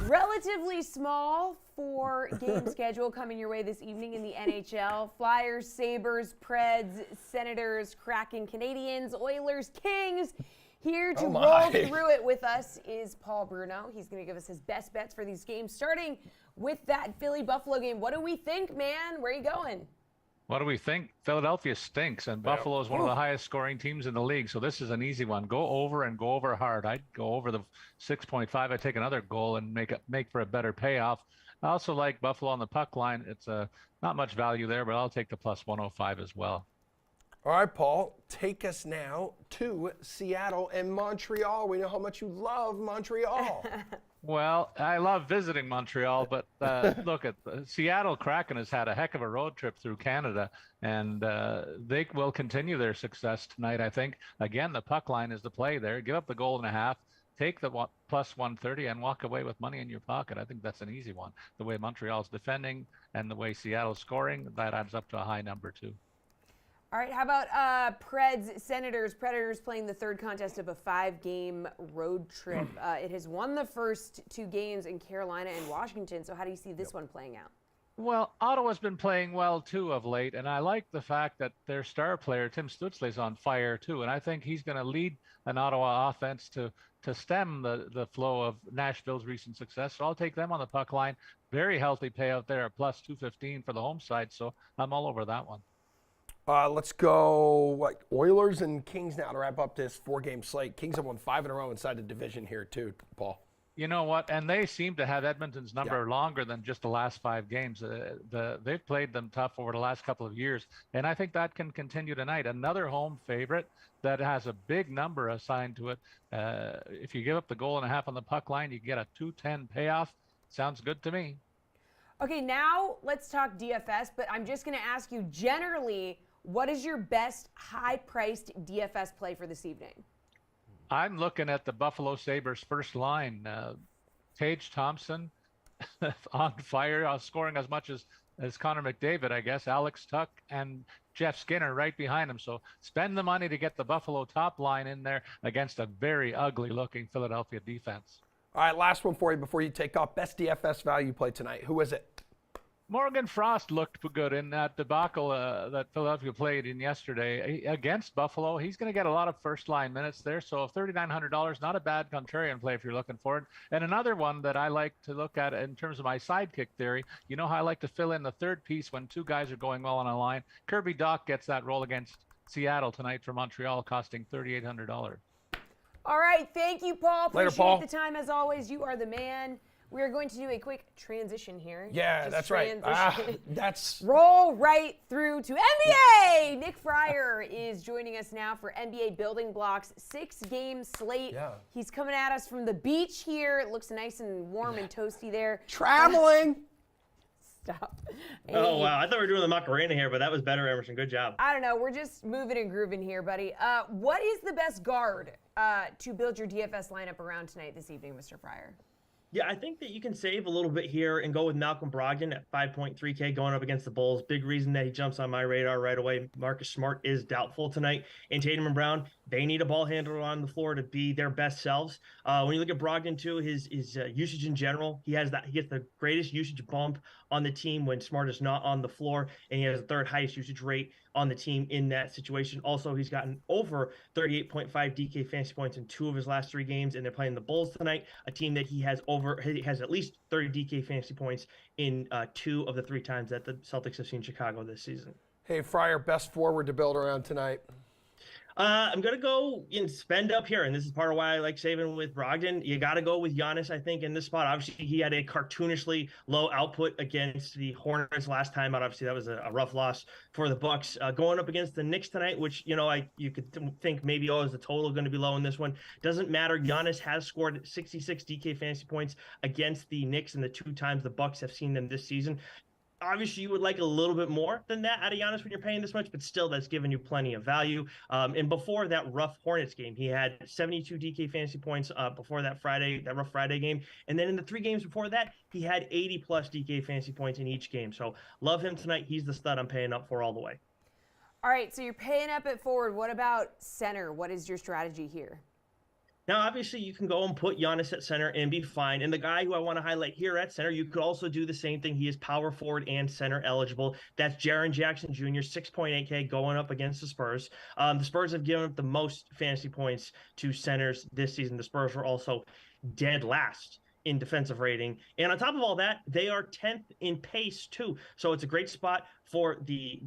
Relatively small 4-game schedule coming your way this evening in the NHL. Flyers, Sabres, Preds, Senators, Kraken, Canadians, Oilers, Kings. Here to roll through it with us is Paul Bruno. He's going to give us his best bets for these games, starting with that Philly-Buffalo game. What do we think, man? Where are you going? What do we think? Philadelphia stinks, and Buffalo is one of the highest scoring teams in the league. So this is an easy one. Go over and go over hard. I'd go over the 6.5. I'd take another goal and make for a better payoff. I also like Buffalo on the puck line. It's not much value there, but I'll take the plus 105 as well. All right, Paul, take us now to Seattle and Montreal. We know how much you love Montreal. Well, I love visiting Montreal, but look at Seattle Kraken has had a heck of a road trip through Canada, and they will continue their success tonight, I think. Again, the puck line is the play there. Give up the goal and a half, take the plus 130, and walk away with money in your pocket. I think that's an easy one. The way Montreal's defending and the way Seattle's scoring, that adds up to a high number too. All right, how about Preds, Senators, Predators playing the third contest of a 5-game road trip. It has won the first 2 games in Carolina and Washington, so how do you see this one playing out? Well, Ottawa's been playing well too of late, and I like the fact that their star player, Tim Stützle's on fire too, and I think he's going to lead an Ottawa offense to stem the flow of Nashville's recent success. So I'll take them on the puck line. Very healthy payout there, plus 215 for the home side, so I'm all over that one. Let's go Oilers and Kings now to wrap up this 4-game slate. Kings have won 5 in a row inside the division here too, Paul. You know what? And they seem to have Edmonton's number longer than just the last 5 games. They've played them tough over the last couple of years, and I think that can continue tonight. Another home favorite that has a big number assigned to it. If you give up the goal and a half on the puck line, you get a 210 payoff. Sounds good to me. Okay, now let's talk DFS, but I'm just going to ask you generally, what is your best high-priced DFS play for this evening? I'm looking at the Buffalo Sabres first line. Tage Thompson on fire, scoring as much as Connor McDavid, I guess. Alex Tuch and Jeff Skinner right behind him. So spend the money to get the Buffalo top line in there against a very ugly-looking Philadelphia defense. All right, last one for you before you take off. Best DFS value play tonight. Who is it? Morgan Frost looked good in that debacle that Philadelphia played in yesterday against Buffalo. He's going to get a lot of first-line minutes there, so $3,900, not a bad contrarian play if you're looking for it. And another one that I like to look at in terms of my sidekick theory, you know how I like to fill in the third piece when 2 guys are going well on a line? Kirby Dach gets that role against Seattle tonight for Montreal, costing $3,800. All right, thank you, Paul. Later, Appreciate Paul. the time as always. You are the man. We are going to do a quick transition here. Yeah, Just that's right. That's roll right through to NBA. Nick Fryer is joining us now for NBA Building Blocks 6-game slate. Yeah. He's coming at us from the beach here. It looks nice and warm and toasty there. traveling. Stop. Oh, wow. I thought we were doing the Macarena here, but that was better, Emerson. Good job. I don't know. We're just moving and grooving here, buddy. What is the best guard to build your DFS lineup around tonight, this evening, Mr. Fryer? Yeah, I think that you can save a little bit here and go with Malcolm Brogdon at 5.3K going up against the Bulls. Big reason that he jumps on my radar right away. Marcus Smart is doubtful tonight. And Tatum and Brown, they need a ball handler on the floor to be their best selves. When you look at Brogdon, too, his usage in general, he gets the greatest usage bump on the team when Smart is not on the floor, and he has the third highest usage rate on the team in that situation. Also, he's gotten over 38.5 DK fantasy points in 2 of his last 3 games, and they're playing the Bulls tonight, a team that he has at least 30 DK fantasy points in 2 of the 3 times that the Celtics have seen Chicago this season. Hey, Fryer, best forward to build around tonight. I'm going to go and spend up here, and this is part of why I like saving with Brogdon. You got to go with Giannis, I think, in this spot. Obviously, he had a cartoonishly low output against the Hornets last time out. Obviously, that was a rough loss for the Bucks. Going up against the Knicks tonight, which, you could think maybe, is the total going to be low in this one? Doesn't matter. Giannis has scored 66 DK fantasy points against the Knicks in the 2 times the Bucks have seen them this season. Obviously, you would like a little bit more than that out of Giannis when you're paying this much, but still, that's giving you plenty of value. And before that rough Hornets game, he had 72 DK fantasy points before that rough Friday game. And then in the 3 games before that, he had 80-plus DK fantasy points in each game. So love him tonight. He's the stud I'm paying up for all the way. All right, so you're paying up at forward. What about center? What is your strategy here? Now, obviously, you can go and put Giannis at center and be fine. And the guy who I want to highlight here at center, you could also do the same thing. He is power forward and center eligible. That's Jaren Jackson Jr., 6.8K going up against the Spurs. The Spurs have given up the most fantasy points to centers this season. The Spurs were also dead last in defensive rating. And on top of all that, they are 10th in pace too. So it's a great spot for the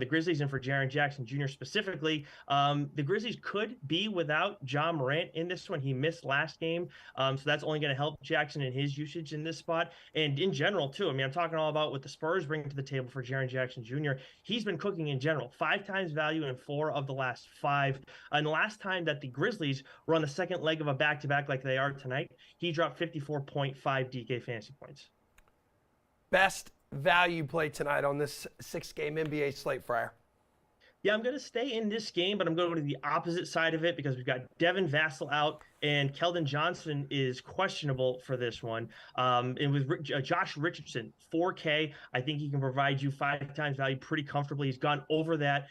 Grizzlies and for Jaren Jackson Jr. specifically. The Grizzlies could be without Ja Morant in this one. He missed last game. So that's only going to help Jackson in his usage in this spot. And in general too, I mean, I'm talking all about what the Spurs bring to the table for Jaren Jackson Jr. He's been cooking in general. 5 times value in 4 of the last 5. And the last time that the Grizzlies were on the second leg of a back-to-back like they are tonight, he dropped 54.5 DK fantasy points. Best value play tonight on this 6-game NBA slate, Fryer. Yeah, I'm going to stay in this game, but I'm going to go to the opposite side of it because we've got Devin Vassell out and Keldon Johnson is questionable for this one. And with Josh Richardson, 4K, I think he can provide you 5 times value pretty comfortably. He's gone over that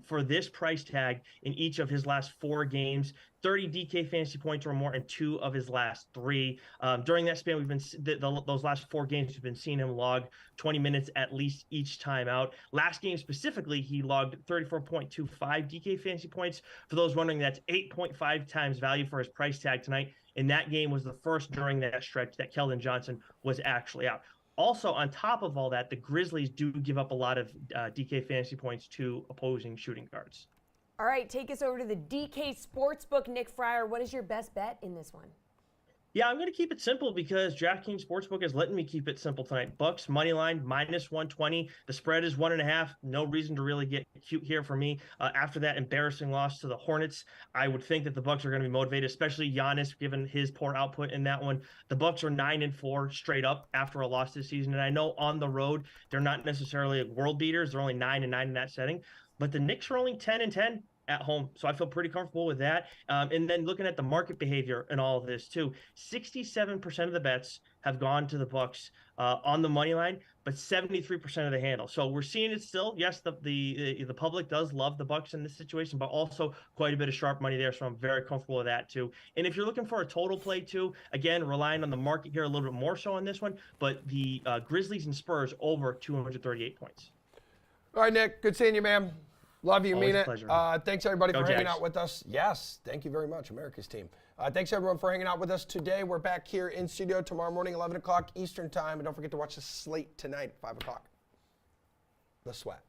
for this price tag in each of his last 4 games. 30 DK fantasy points or more in 2 of his last 3. During that span, we've been those last 4 games, we've been seeing him log 20 minutes at least each time out. Last game specifically, he logged 34.25 DK fantasy points. For those wondering, that's 8.5 times value for his price tag tonight. And that game was the first during that stretch that Keldon Johnson was actually out. Also, on top of all that, the Grizzlies do give up a lot of DK fantasy points to opposing shooting guards. All right, take us over to the DK Sportsbook, Nick Fryer. What is your best bet in this one? Yeah, I'm going to keep it simple because DraftKings Sportsbook is letting me keep it simple tonight. Bucks money line -120. The spread is 1.5. No reason to really get cute here for me. After that embarrassing loss to the Hornets, I would think that the Bucks are going to be motivated, especially Giannis, given his poor output in that one. The Bucks are 9-4 straight up after a loss this season, and I know on the road they're not necessarily world beaters. They're only 9-9 in that setting, but the Knicks are only 10-10. At home. So I feel pretty comfortable with that. And then looking at the market behavior and all of this too, 67% of the bets have gone to the Bucks on the money line, but 73% of the handle. So we're seeing it still. Yes, the public does love the Bucks in this situation, but also quite a bit of sharp money there. So I'm very comfortable with that too. And if you're looking for a total play too, again, relying on the market here a little bit more so on this one, but the Grizzlies and Spurs over 238 points. All right, Nick. Good seeing you, man. Love you, Always mean a it. pleasure. Thanks, everybody, Go for hanging Jags. out with us. Yes, thank you very much, America's team. Thanks, everyone, for hanging out with us today. We're back here in studio tomorrow morning, 11 o'clock Eastern time. And don't forget to watch the slate tonight at 5 o'clock. The Sweat.